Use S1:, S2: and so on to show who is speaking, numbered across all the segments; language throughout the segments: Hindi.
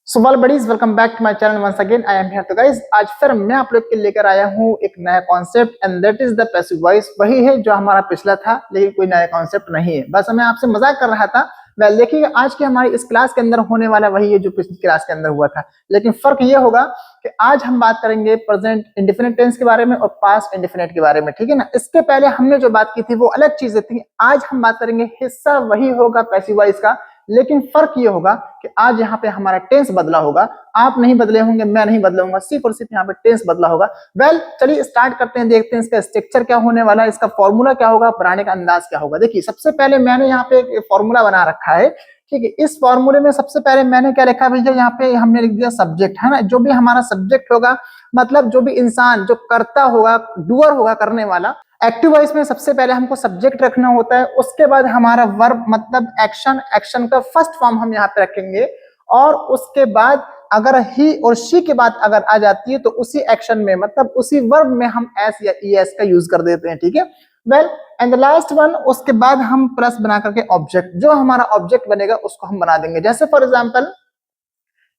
S1: So well buddies, welcome back to my channel once again. I am here. तो गाइस, आज फिर मैं आप लोग के लेकर आया हूँ एक नया concept and that is the passive voice. वही है जो हमारा पिछला था, लेकिन कोई नया कॉन्सेप्ट नहीं है। बस मैं आपसे मजाक कर रहा था। वेल देखिए, आज की हमारी इस क्लास के अंदर होने वाला वही है जो पिछली क्लास के अंदर हुआ था, लेकिन फर्क ये होगा कि आज हम बात करेंगे प्रेजेंट इंडेफिनिट टेंस के बारे में और पास्ट इंडेफिनिट के बारे में। ठीक है ना। इसके पहले हमने जो बात की थी वो अलग चीजें थी। आज हम बात करेंगे, हिस्सा वही होगा पैसिव वॉइस का, लेकिन फर्क ये होगा कि आज यहाँ पे हमारा टेंस बदला होगा। आप नहीं बदले होंगे, मैं नहीं बदला होगा, सिर्फ और सिर्फ यहाँ पे टेंस बदला होगा। वेल चलिए स्टार्ट करते हैं, देखते हैं इसका स्ट्रक्चर क्या होने वाला है, इसका फॉर्मूला क्या होगा, बनाने का अंदाज क्या होगा। देखिए, सबसे पहले मैंने यहाँ पे एक फॉर्मूला बना रखा है। ठीक है, इस फॉर्मूले में सबसे पहले मैंने क्या लिखा भैया, यहाँ पे हमने लिख दिया सब्जेक्ट, है ना। जो भी हमारा सब्जेक्ट होगा, मतलब जो भी इंसान जो करता होगा, डूअर होगा, करने वाला। एक्टिव वॉइस में सबसे पहले हमको सब्जेक्ट रखना होता है, उसके बाद हमारा वर्ब मतलब एक्शन, एक्शन का फर्स्ट फॉर्म हम यहाँ पे रखेंगे, और उसके बाद अगर ही और शी की बात अगर आ जाती है तो उसी एक्शन में मतलब उसी वर्ब में हम एस या ई एस का यूज कर देते हैं। ठीक है। Well and the last one, उसके बाद हम प्लस बना करके ऑब्जेक्ट, जो हमारा ऑब्जेक्ट बनेगा उसको हम बना देंगे। जैसे फॉर एग्जाम्पल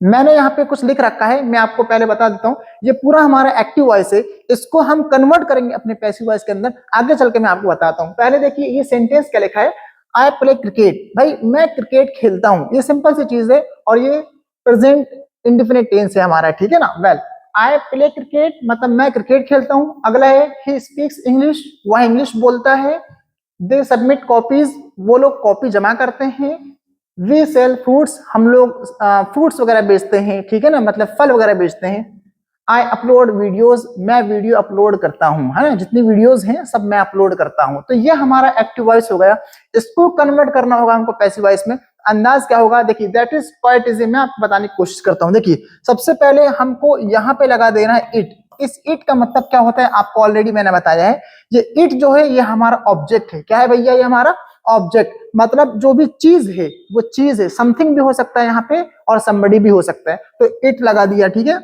S1: मैंने यहाँ पे कुछ लिख रखा है, मैं आपको पहले बता देता हूँ। ये पूरा हमारा एक्टिव वॉइस है, इसको हम कन्वर्ट करेंगे अपने पैसिव वॉइस के अंदर। आगे चल के मैं आपको बताता हूँ। पहले देखिए, ये सेंटेंस क्या लिखा है, आई प्ले क्रिकेट। भाई मैं क्रिकेट खेलता हूँ, ये सिंपल सी चीज है, और ये प्रेजेंट इंडेफिनिट टेंस है हमारा। ठीक है ना। वेल आई प्ले क्रिकेट मतलब मैं क्रिकेट खेलता हूँ। अगला है ही स्पीक्स इंग्लिश, वह इंग्लिश बोलता है। दे सबमिट कॉपीज, वो लोग कॉपी जमा करते हैं। वी सेल फ्रूट्स, हम लोग फ्रूट्स वगैरह बेचते हैं। ठीक है ना, मतलब फल वगैरह बेचते हैं। आई अपलोड वीडियोस, मैं वीडियो अपलोड करता हूँ, है ना। जितनी वीडियोस हैं सब मैं अपलोड करता हूँ। तो ये हमारा एक्टिव वॉइस हो गया। इसको कन्वर्ट करना होगा हमको पैसिव वॉइस में। अंदाज क्या होगा, देखिए दैट इज क्वाइट इजी। मैं आपको बताने की कोशिश करता हूँ। देखिए, सबसे पहले हमको यहाँ पे लगा देना है इट। इस इट का मतलब क्या होता है आपको ऑलरेडी मैंने बताया है। ये इट जो है ये हमारा ऑब्जेक्ट है। क्या है भैया, ये हमारा ऑब्जेक्ट, मतलब जो भी चीज है वो चीज है। समथिंग भी हो सकता है यहाँ पे और somebody भी हो सकता है। तो इट लगा दिया। ठीक है।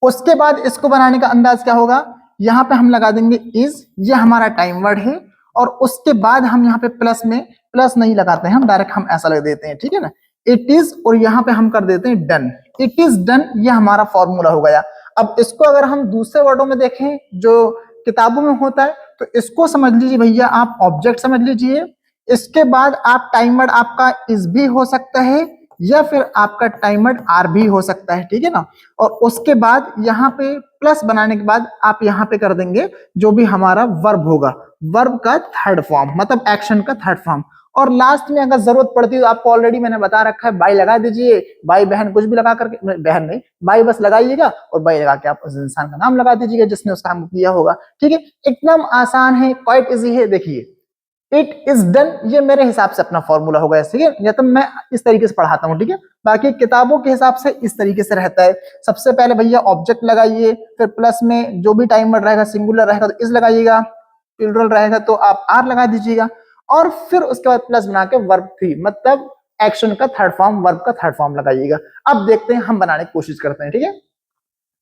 S1: उसके बाद इसको बनाने का अंदाज क्या होगा, यहाँ पे हम लगा देंगे इज, ये हमारा टाइम वर्ड है। और उसके बाद हम यहाँ पे प्लस में, प्लस नहीं लगाते हैं हम, डायरेक्ट हम ऐसा लग देते हैं। ठीक है ना, इट इज, और यहाँ पे हम कर देते हैं डन। इट इज डन, ये हमारा फॉर्मूला हो गया। अब इसको अगर हम दूसरे वर्डों में देखें जो किताबों में होता है, तो इसको समझ लीजिए भैया, आप ऑब्जेक्ट समझ लीजिए। इसके बाद आप टाइम वर्ड आपका इज भी हो सकता है, या फिर आपका टाइम वर्ड आर भी हो सकता है। ठीक है ना। और उसके बाद यहाँ पे प्लस बनाने के बाद आप यहाँ पे कर देंगे जो भी हमारा वर्ब होगा, वर्ब का थर्ड फॉर्म, मतलब एक्शन का थर्ड फॉर्म। और लास्ट में अगर जरूरत पड़ती है तो आपको ऑलरेडी मैंने बता रखा है, बाई लगा दीजिए, बाई बहन कुछ भी लगा करके, बहन नहीं बाई बस लगाइएगा, और बाई लगा के आप उस इंसान का नाम लगा दीजिएगा जिसने उस काम किया होगा। ठीक है, एकदम आसान है, क्वाइट इजी है। देखिए, इट इज डन, ये मेरे हिसाब से अपना फॉर्मूला होगा। ठीक है, या तो मैं इस तरीके से पढ़ाता हूँ। ठीक है, बाकी किताबों के हिसाब से इस तरीके से रहता है। सबसे पहले भैया ऑब्जेक्ट लगाइए, फिर प्लस में जो भी टाइम वर्ड रहेगा, सिंगुलर रहेगा तो इज लगाइएगा, प्लूरल रहेगा तो आप आर लगा दीजिएगा, और फिर उसके बाद प्लस बना के वर्ब थ्री, मतलब एक्शन का थर्ड फॉर्म, वर्ब का थर्ड फॉर्म लगाइएगा। अब देखते हैं, हम बनाने की कोशिश करते हैं। ठीक है,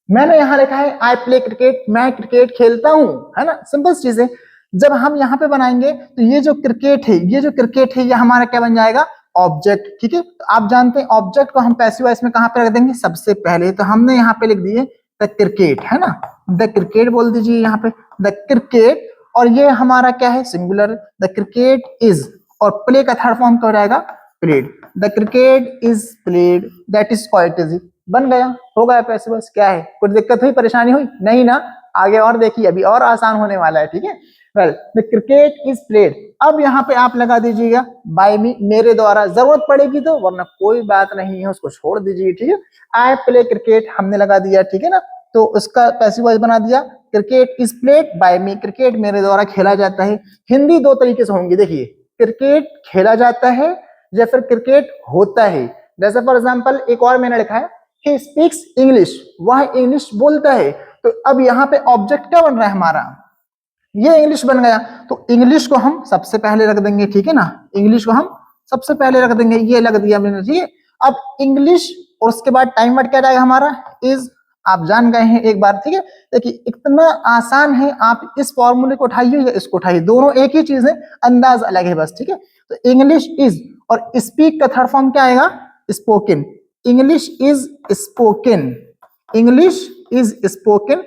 S1: मैंने यहाँ लिखा है आई प्ले क्रिकेट, मैं क्रिकेट खेलता हूँ, है ना। सिंपल चीज है। जब हम यहाँ पे बनाएंगे तो ये जो क्रिकेट है, ये जो क्रिकेट है, ये हमारा क्या बन जाएगा, ऑब्जेक्ट। ठीक है, तो आप जानते हैं ऑब्जेक्ट को हम पैसिव वॉइस में कहाँ पे रख देंगे, सबसे पहले तो हमने यहाँ पे लिख दिए द क्रिकेट, है ना। द क्रिकेट बोल दीजिए यहाँ पे, द क्रिकेट, और ये हमारा क्या है, सिंगुलर, द क्रिकेट इज, और प्ले का थर्ड फॉर्म क्या हो जाएगा, played. The cricket is played, that is quite easy. बन गया, हो गया पैसिव वॉइस। क्या है, कुछ दिक्कत हुई, परेशानी हुई नहीं ना। आगे और देखिए, अभी और आसान होने वाला है। ठीक है, well the cricket is played. अब यहाँ पे आप लगा दीजिएगा बाय मी, मेरे द्वारा, जरूरत पड़ेगी तो, वरना कोई बात नहीं है, उसको छोड़ दीजिए। ठीक है, आई प्ले क्रिकेट हमने लगा दिया। ठीक है ना, तो उसका पैसिव वॉइस बना दिया, cricket is played by me, cricket मेरे द्वारा खेला जाता है। हिंदी दो तरीके से होंगी, देखिए, क्रिकेट खेला जाता है या फिर क्रिकेट होता है। जैसे फॉर एग्जाम्पल एक और मैंने लिखा है, ही स्पीक्स इंग्लिश, वह इंग्लिश बोलता है। तो अब यहाँ पे ऑब्जेक्ट क्या बन रहा है हमारा, ये इंग्लिश बन गया। तो इंग्लिश को हम सबसे पहले रख देंगे। ठीक है ना, इंग्लिश को हम सबसे पहले रख देंगे, ये लग दिया मैंने। ठीक है, अब इंग्लिश, और उसके बाद टाइम वर्ड क्या जाएगा हमारा, इज, आप जान गए हैं एक बार। ठीक है, देखिए इतना आसान है, आप इस फॉर्मूले को उठाइए या इसको उठाइए, दोनों एक ही चीज है, अंदाज अलग है बस। ठीक है, तो इंग्लिश इज, और स्पीक का थर्ड फॉर्म क्या आएगा, spoken. English is spoken, English is spoken.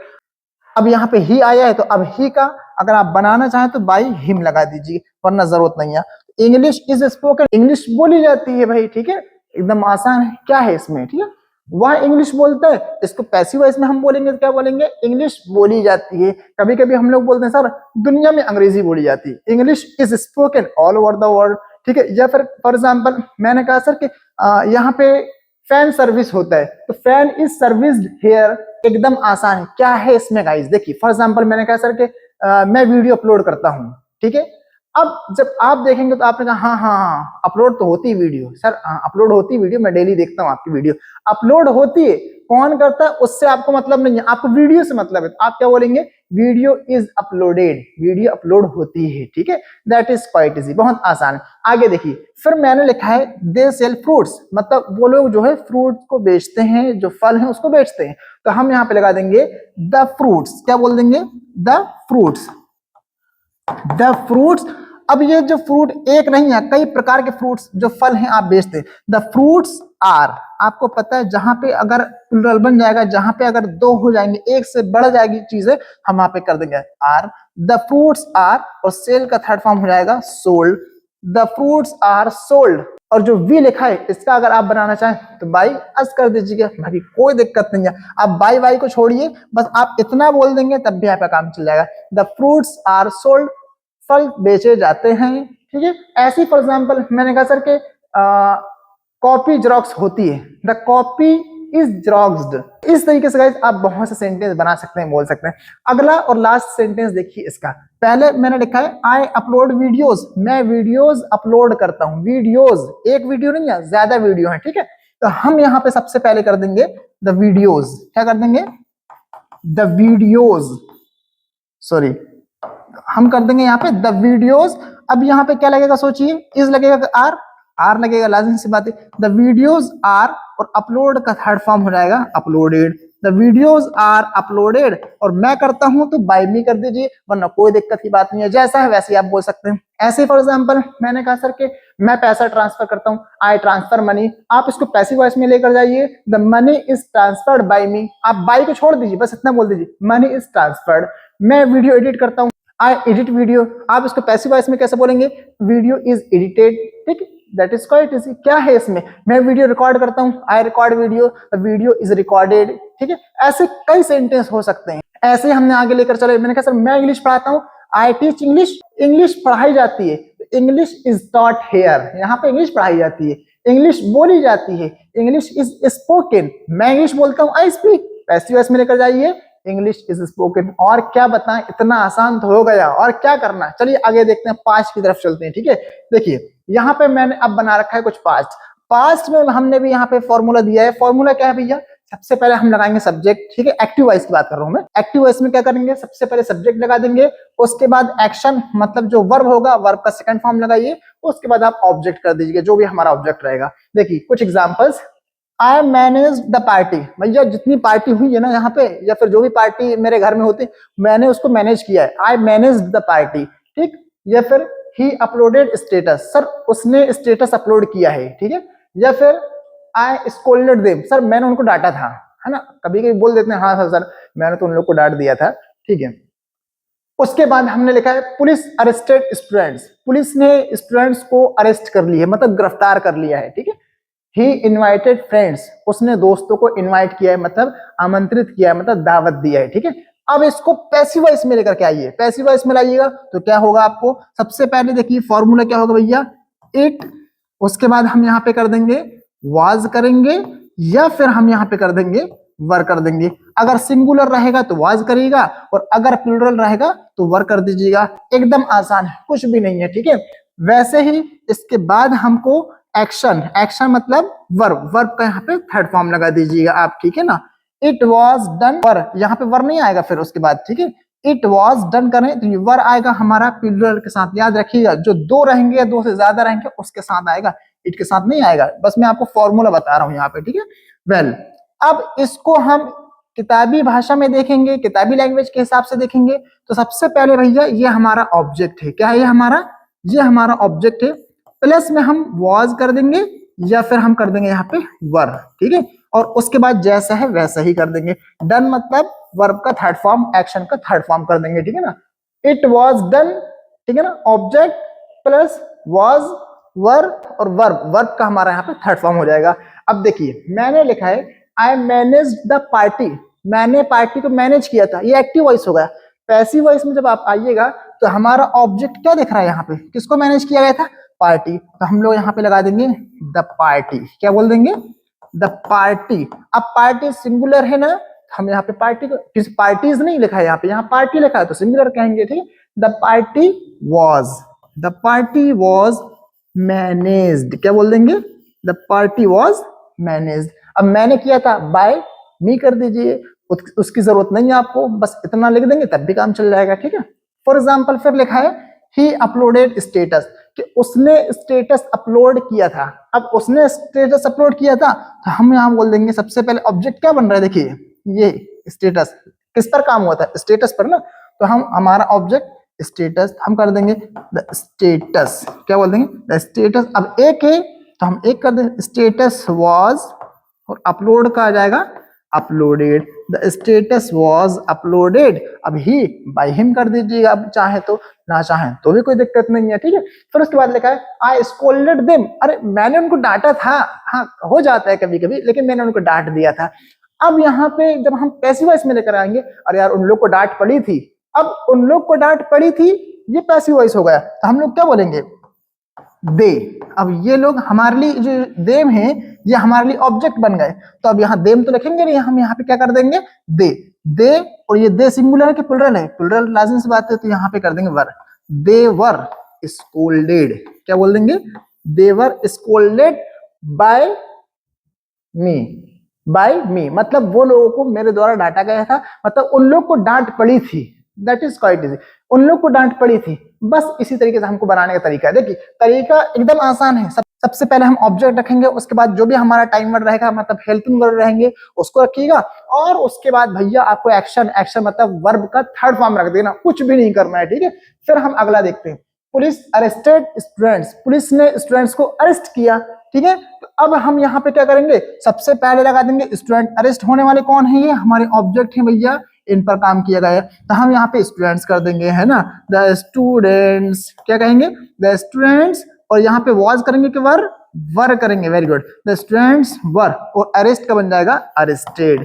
S1: अब यहाँ पे ही आया है तो अब ही का अगर आप बनाना चाहें तो बाई हिम लगा दीजिए, वरना जरूरत नहीं है। इंग्लिश इज स्पोकन, इंग्लिश बोली जाती है भाई, ठीक है, एकदम आसान है। क्या है इसमें, ठीक है, वह इंग्लिश बोलता है, इसको पैसिव वॉइस में हम बोलेंगे तो क्या बोलेंगे, इंग्लिश बोली जाती है। कभी कभी हम लोग बोलते हैं सर दुनिया में अंग्रेजी बोली जाती है, English is spoken all over the world, ठीक है। या फिर फॉर एग्जाम्पल मैंने कहा सर कि यहाँ पे फैन सर्विस होता है तो फैन इज सर्विस्ड हेयर, एकदम आसान है। क्या है इसमें गाइस, देखिए फॉर एग्जांपल मैंने कहा सर कि मैं वीडियो अपलोड करता हूँ, ठीक है। अब जब आप देखेंगे तो आपने कहा हाँ हाँ हाँ अपलोड तो होती है वीडियो, सर अपलोड होती है वीडियो, मैं डेली देखता हूँ आपकी वीडियो अपलोड होती है। कौन करता है उससे आपको मतलब नहीं है, आपको वीडियो से मतलब है। तो आप क्या बोलेंगे, video is uploaded, video upload होती है, ठीक है। दैट इज क्वाइट इजी, बहुत आसान है। आगे देखिए, फिर मैंने लिखा है दे सेल फ्रूट्स, मतलब वो लोग जो है फ्रूट को बेचते हैं, जो फल है उसको बेचते हैं। तो हम यहाँ पे लगा देंगे द फ्रूट्स, क्या बोल देंगे, द फ्रूट्स, द फ्रूट्स। अब ये जो फ्रूट एक नहीं है, कई प्रकार के फ्रूट्स जो फल हैं आप बेचते हैं। द फ्रूट्स आर, आपको पता है जहां पे अगर प्लूरल बन जाएगा, जहां पे अगर दो हो जाएंगे, एक से बढ़ जाएगी चीजें, हम वहां पे कर देंगे आर। द फ्रूट्स आर, और सेल का थर्ड फॉर्म हो जाएगा sold, the fruits are sold. और जो वी लिखा है इसका अगर आप बनाना चाहें तो बाई अस कर दीजिएगा, बाकी कोई दिक्कत नहीं है। आप बाई वाई को छोड़िए, बस आप इतना बोल देंगे तब भी आपका काम चल जाएगा। द फ्रूट्स आर सोल्ड, फल बेचे जाते हैं, ठीक है। ऐसी फॉर एग्जाम्पल मैंने कहा सर के कॉपी जेरोक्स होती है, द कॉपी इज जेरोक्स्ड। इस तरीके से गाइस आप बहुत से सेंटेंस बना सकते हैं, बोल सकते हैं। अगला और लास्ट सेंटेंस देखिए इसका, पहले मैंने लिखा है आई अपलोड वीडियोस, मैं वीडियोस अपलोड करता हूं। वीडियोस, एक वीडियो नहीं है, ज्यादा वीडियो है, ठीक है। तो हम यहाँ पे सबसे पहले कर देंगे द वीडियोस, क्या कर देंगे, द वीडियोस, सॉरी हम कर देंगे यहाँ पे द वीडियोस। अब यहाँ पे क्या लगेगा सोचिए, इज लगेगा आर, आर लगेगा, लाजिम सी बात है। द वीडियोस आर, और अपलोड का थर्ड फॉर्म हो जाएगा uploaded, the videos are uploaded. और मैं करता हूं तो बाय मी कर दीजिए, वरना कोई दिक्कत की बात नहीं है, जैसा है वैसे ही आप बोल सकते हैं। ऐसे फॉर एग्जांपल मैंने कहा सर कि मैं पैसा ट्रांसफर करता हूं, आई ट्रांसफर मनी, आप इसको पैसिव वॉइस में लेकर जाइए, the money is transferred by me. आप बाय को छोड़ दीजिए, बस इतना बोल दीजिए, मनी इज ट्रांसफर्ड। मैं वीडियो एडिट करता हूं, आई एडिट वीडियो, आप इसको पैसिव वॉइस में कैसे बोलेंगे, वीडियो इज एडिटेड, ठीक है। That is quite easy. क्या है इसमें, मैं वीडियो रिकॉर्ड करता हूं, I record video, video is recorded, ठीक है। ऐसे कई सेंटेंस हो सकते हैं। ऐसे हमने आगे लेकर चले, मैंने कहा सर मैं इंग्लिश पढ़ाता हूं, आई टीच इंग्लिश, इंग्लिश पढ़ाई जाती है, इंग्लिश इज टॉट हेयर, यहाँ पे इंग्लिश पढ़ाई जाती है, इंग्लिश बोली जाती है, इंग्लिश इज स्पोकन, मैं इंग्लिश बोलता हूँ, आई स्पीक, पैसिव वॉइस में लेकर जाइए, इंग्लिश इज स्पोकन। और क्या बताएं, इतना आसान तो हो गया, और क्या करना है, चलिए आगे देखते हैं, पास्ट की तरफ चलते हैं, ठीक है। देखिए यहाँ पे मैंने अब बना रखा है कुछ पास्ट, पास्ट में हमने भी यहाँ पे फॉर्मूला दिया है। फॉर्मूला क्या है भैया, सबसे पहले हम लगाएंगे सब्जेक्ट, ठीक है, एक्टिव वॉइस की बात कर रहा हूं मैं। एक्टिव वॉइस में क्या करेंगे, सबसे पहले सब्जेक्ट लगा देंगे, उसके बाद एक्शन मतलब जो वर्ब होगा, वर्ब का सेकंड फॉर्म लगाइए, उसके बाद आप ऑब्जेक्ट कर दीजिए, जो भी हमारा ऑब्जेक्ट रहेगा। देखिए कुछ examples, I manage the party, भैया जितनी पार्टी हुई है ना यहाँ पे, या फिर जो भी पार्टी मेरे घर में होती, मैंने उसको मैनेज किया है, आई मैनेज द पार्टी, ठीक। या फिर ही अपलोडेड स्टेटस, सर उसने स्टेटस अपलोड किया है, ठीक है। या फिर आई स्कोल्डेड देम, सर मैंने उनको डांटा था, है ना, कभी कभी बोल देते हैं हाँ सर मैंने तो उन लोग को डांट दिया था, ठीक है। उसके बाद हमने लिखा है पुलिस अरेस्टेड स्टूडेंट्स, पुलिस ने स्टूडेंट्स को अरेस्ट कर लिया है, मतलब गिरफ्तार कर लिया है, ठीक है। ही इन्वाइटेड फ्रेंड्स, उसने दोस्तों को इन्वाइट किया है, मतलब आमंत्रित किया है, मतलब दावत दिया है, ठीक है। अब इसको पैसिव वॉइस में लेकर के आइए, पैसिव वॉइस में लाइएगा तो क्या होगा आपको, सबसे पहले देखिए फॉर्मूला क्या होगा भैया, इट, उसके बाद हम यहाँ पे कर देंगे वाज करेंगे, या फिर हम यहाँ पे कर देंगे वर कर देंगे। अगर सिंगुलर रहेगा तो वाज करिएगा, और अगर प्लूरल रहेगा तो वर कर दीजिएगा, एकदम आसान है, कुछ भी नहीं है, ठीक है। वैसे ही इसके बाद हमको एक्शन, एक्शन मतलब वर्ब, वर्ब का यहाँ पे थर्ड फॉर्म लगा दीजिएगा आप, ठीक है ना। इट वॉज डन, वर यहाँ पे वर नहीं आएगा फिर उसके बाद, ठीक है। इट वॉज डन करें तो ये वर आएगा हमारा प्लूरल के साथ, याद रखिएगा, जो दो रहेंगे या दो से ज्यादा रहेंगे उसके साथ आएगा, इट के साथ नहीं आएगा, बस मैं आपको फॉर्मूला बता रहा हूँ यहाँ पे, ठीक है। वेल अब इसको हम किताबी भाषा में देखेंगे, किताबी लैंग्वेज के हिसाब से देखेंगे, तो सबसे पहले भैया ये हमारा ऑब्जेक्ट है, क्या है ये हमारा, ये हमारा ऑब्जेक्ट है, प्लस में हम वॉज कर देंगे, या फिर हम कर देंगे यहाँ पे वर, ठीक है। और उसके बाद जैसा है वैसा ही कर देंगे। डन मतलब वर्ब का थर्ड फॉर्म, एक्शन का थर्ड फॉर्म कर देंगे, ठीक है ना। इट वॉज डन, ठीक है ना, ऑब्जेक्ट प्लस वॉज वर और वर्ब, वर्ब का हमारा यहाँ पे थर्ड फॉर्म हो जाएगा। अब देखिए मैंने लिखा है आई मैनेज द पार्टी, मैंने पार्टी को मैनेज किया था, ये एक्टिव वॉइस होगा। पैसिव वॉइस में जब आप आइएगा तो हमारा ऑब्जेक्ट क्या दिख रहा है यहाँ पे, किसको मैनेज किया गया था, पार्टी। तो हम लोग यहाँ पे लगा देंगे द पार्टी, क्या बोल देंगे, द पार्टी। अब पार्टी सिंगुलर है ना, हम यहाँ पे पार्टी को, किसी पार्टीज नहीं लिखा है यहाँ पे, यहाँ पार्टी लिखा है तो सिंगुलर कहेंगे, ठीक है। द पार्टी वॉज मैनेज्ड, क्या बोल देंगे, द पार्टी वॉज मैनेज्ड। अब मैंने किया था बाय मी कर दीजिए, उसकी जरूरत नहीं है आपको, बस इतना लिख देंगे तब भी काम चल जाएगा, ठीक है। फॉर एग्जाम्पल फिर लिखा है ही अपलोडेड स्टेटस, कि उसने स्टेटस अपलोड किया था। अब उसने स्टेटस अपलोड किया था तो हम यहाँ बोल देंगे सबसे पहले ऑब्जेक्ट क्या बन रहा है, देखिए ये स्टेटस किस पर काम हुआ था, स्टेटस पर ना। तो हम हमारा ऑब्जेक्ट स्टेटस हम कर देंगे द स्टेटस, क्या बोल देंगे, द स्टेटस। अब एक है तो हम एक कर देंगे स्टेटस वाज, और अपलोड का आ जाएगा uploaded, the status was uploaded. अब ही बाय हिम कर दीजिएगा, अब चाहे तो, ना चाहे तो भी कोई दिक्कत नहीं है, ठीक है। फिर उसके बाद लिखा है आई स्कोल्डेड देम, अरे मैंने उनको डांटा था, हाँ हो जाता है कभी कभी, लेकिन मैंने उनको डांट दिया था। अब यहाँ पे जब हम पैसिव वॉइस में लेकर आएंगे, अरे यार उन लोग को डांट पड़ी थी, अब उन लोग को डांट पड़ी थी ये पैसिव वॉइस हो गया, तो हम लोग क्या बोलेंगे, दे। अब ये लोग हमारे लिए जो देम है ये हमारे लिए ऑब्जेक्ट बन गए, तो अब यहाँ देम तो लिखेंगे नहीं, हम यहाँ पे क्या कर देंगे दे, दे। और ये दे सिंगुलर है कि प्लुरल है, प्लुरल लाजिम सी बात है, तो यहाँ पे कर देंगे वर, दे वर स्कोल्डेड, क्या बोल देंगे, दे वर स्कोल्डेड बाय मी, बाय मी मतलब वो लोगों को मेरे द्वारा डांटा गया था, मतलब उन लोग को डांट पड़ी थी, दैट इज क्वाइट इजी, उन लोग को डांट पड़ी थी। बस इसी तरीके से हमको बनाने का तरीका है। देखिए तरीका एकदम आसान है। सबसे पहले हम ऑब्जेक्ट रखेंगे, उसके बाद जो भी हमारा टाइम वर्ड रहेगा मतलब हेल्पिंग वर्ड रहेंगे उसको रखिएगा, और उसके बाद भैया आपको एक्शन, एक्शन मतलब वर्ब का थर्ड फॉर्म रख देना, कुछ भी नहीं करना है, ठीक है। फिर हम अगला देखते हैं, पुलिस अरेस्टेड स्टूडेंट्स, पुलिस ने स्टूडेंट्स को अरेस्ट किया, ठीक है। तो अब हम यहाँ पे क्या करेंगे, सबसे पहले लगा देंगे स्टूडेंट, अरेस्ट होने वाले कौन है, ये हमारे ऑब्जेक्ट है भैया, इन पर काम किया गया है, तो हम यहाँ पे स्टूडेंट्स कर देंगे, है ना, द स्टूडेंट्स, क्या कहेंगे, द स्टूडेंट्स। और यहाँ पे वॉज करेंगे कि वर करेंगे, very good, the students were. और अरेस्ट का बन जाएगा arrested,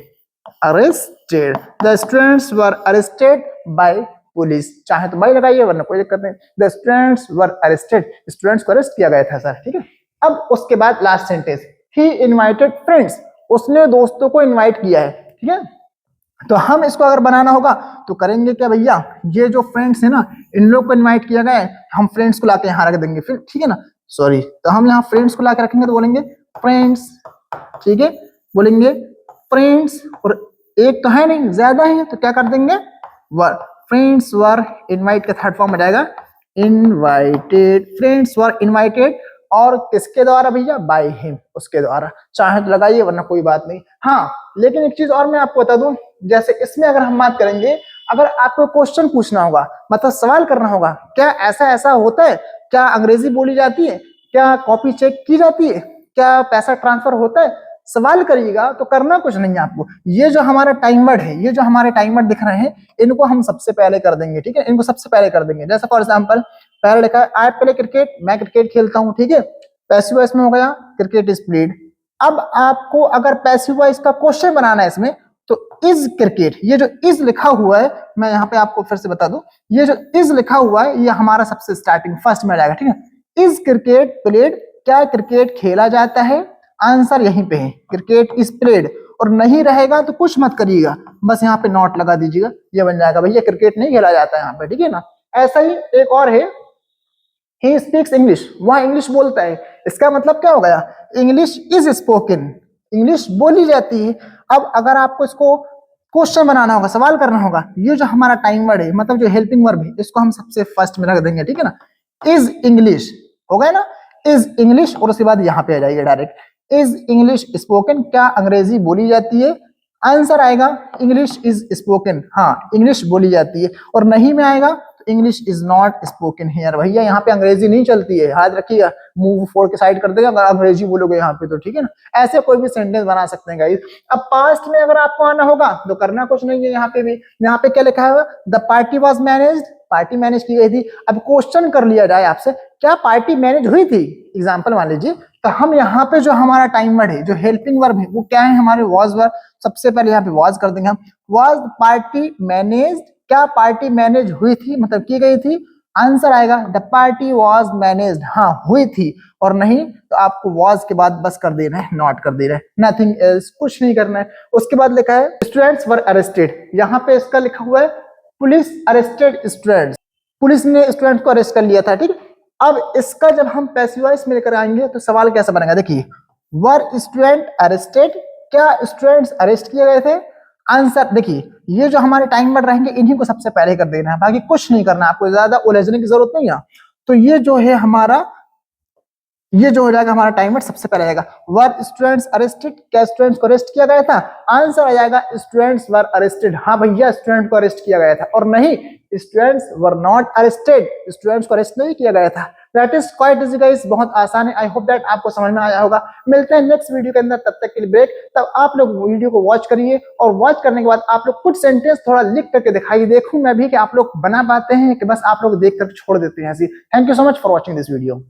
S1: arrested, the students were arrested bye police, चाहे तो बाय लगाइए वरना कोई दिक्कत नहीं, the students were arrested, students को अरेस्ट किया गया था सर, ठीक है। अब उसके बाद लास्ट सेंटेंस, ही इनवाइटेड फ्रेंड्स, उसने दोस्तों को इनवाइट किया है, ठीक है। तो हम इसको अगर बनाना होगा तो करेंगे क्या भैया, ये जो फ्रेंड्स है ना इन लोग को इनवाइट किया गया है, हम फ्रेंड्स को लाके यहाँ रख देंगे फिर, ठीक है ना, सॉरी, तो हम यहाँ फ्रेंड्स को लाके रखेंगे तो बोलेंगे फ्रेंड्स, ठीक है, बोलेंगे फ्रेंड्स। और एक तो है नहीं ज्यादा है तो क्या कर देंगे वर, फ्रेंड्स वर, इनवाइट का थर्ड फॉर्म आ जाएगा इनवाइटेड, फ्रेंड्स वर इनवाइटेड, और किसके द्वारा भैया, बाय हिम, उसके द्वारा, चाहे तो लगाइए वरना कोई बात नहीं। हाँ लेकिन एक चीज और मैं आपको बता दूं, जैसे इसमें अगर हम बात करेंगे, अगर आपको क्वेश्चन पूछना होगा मतलब सवाल करना होगा, क्या ऐसा ऐसा होता है, क्या अंग्रेजी बोली जाती है, क्या कॉपी चेक की जाती है, क्या पैसा ट्रांसफर होता है, सवाल करिएगा तो करना कुछ नहीं है आपको, ये जो हमारा टाइम वर्ड है, ये जो हमारे टाइम वर्ड दिख रहे हैं इनको हम सबसे पहले कर देंगे, ठीक है, इनको सबसे पहले कर देंगे। जैसे फॉर एग्जांपल पहले लिखा है आई प्ले क्रिकेट, मैं क्रिकेट खेलता हूँ, ठीक है, पैसिव वॉइस में हो गया क्रिकेट इज प्लेड। अब आपको अगर पैसिव वॉइस का क्वेश्चन बनाना है इसमें तो इज क्रिकेट, ये जो इज लिखा हुआ है मैं यहाँ पे आपको फिर से बता दूं, ये जो इज लिखा हुआ है ये हमारा सबसे स्टार्टिंग फर्स्ट में आ जाएगा, ठीक है। इज क्रिकेट प्लेड, क्या क्रिकेट खेला जाता है, आंसर यहीं पे है क्रिकेट इज प्लेड, और नहीं रहेगा तो कुछ मत करिएगा, बस यहाँ पे नॉट लगा दीजिएगा, ये बन जाएगा भैया क्रिकेट नहीं खेला जाता है यहाँ पे, ठीक है ना। ऐसा ही एक और है, ही स्पीक्स इंग्लिश, वह इंग्लिश बोलता है, इसका मतलब क्या हो गया, इंग्लिश इज स्पोकन, इंग्लिश बोली जाती है। अब अगर आपको इसको क्वेश्चन बनाना होगा, सवाल करना होगा, ये जो हमारा टाइम वर्ड है मतलब जो हेल्पिंग वर्ब है इसको हम सबसे फर्स्ट में रख देंगे, ठीक है ना, इज इंग्लिश हो गया ना, इज इंग्लिश, और उसके बाद यहाँ पे आ जाइए डायरेक्ट, इज इंग्लिश स्पोकन, क्या अंग्रेजी बोली जाती है, आंसर आएगा इंग्लिश इज स्पोकन, हाँ इंग्लिश बोली जाती है, और नहीं में आएगा तो English is not spoken here. भैया यहाँ पे अंग्रेजी नहीं चलती है, याद रखिएगा, मुंह फोड़ के साइड कर देगा अगर अंग्रेजी बोलोगे यहाँ पे तो, ठीक है ना। ऐसे कोई भी सेंटेंस बना सकते हैं गाइस। अब पास्ट में अगर आपको आना होगा तो करना कुछ नहीं है, यहाँ पे भी, यहाँ पे क्या लिखा है, the party was managed, party manage की गई थी। अब क्वेश्चन कर लिया जाए आपसे, क्या पार्टी मैनेज हुई थी, एग्जाम्पल मान लीजिए, तो हम यहाँ पे जो हमारा टाइम वर्ड है, जो हेल्पिंग वर्ब है, वो क्या है, हमारे वॉज वर्ब। सबसे पहले यहाँ पे वॉज कर देंगे हम, वॉज पार्टी मैनेज्ड, क्या पार्टी मैनेज हुई थी, मतलब की गई थी। आंसर आएगा द पार्टी वॉज मैनेज्ड, हाँ हुई थी, और नहीं तो आपको वॉज के बाद बस कर देना है, नॉट कर देना है, नथिंग एल्स, कुछ नहीं करना है। उसके बाद लिखा है स्टूडेंट्स वर अरेस्टेड, यहाँ पे इसका लिखा हुआ है पुलिस अरेस्टेड स्टूडेंट्स, पुलिस ने स्टूडेंट्स को अरेस्ट कर लिया था, ठीक। अब इसका जब हम पैसिव वॉइस में लेकर आएंगे तो सवाल कैसा बनेगा, देखिए, वर स्टूडेंट अरेस्टेड, क्या स्टूडेंट्स अरेस्ट किए गए थे। आंसर देखिए, ये जो हमारे टाइम वर्ड रहेंगे इन्हीं को सबसे पहले कर देना है, बाकी कुछ नहीं करना, आपको ज्यादा उलझने की जरूरत नहीं है। तो ये जो है हमारा, ये जो हो जाएगा हमारा टाइम वर्ड सबसे पहले आएगा, वर स्टूडेंट्स अरेस्टेड, क्या स्टूडेंट्स को अरेस्ट किया गया था। आंसर आ जाएगा स्टूडेंट्स वर अरेस्टेड, हाँ भैया स्टूडेंट को अरेस्ट किया गया था, और नहीं students were not arrested, students को अरेस्ट नहीं किया गया था। That is quite easy guys, बहुत आसान है। आई होप दैट आपको समझ में आया होगा। मिलते हैं नेक्स्ट वीडियो के अंदर, तब तक के लिए ब्रेक। तब आप लोग वीडियो को वॉच करिए, और वॉच करने के बाद आप लोग कुछ सेंटेंस थोड़ा लिख करके दिखाइए, देखूं मैं भी कि आप लोग बना पाते हैं कि बस आप लोग देख कर छोड़ देते हैं ऐसी। Thank you so much for watching this video.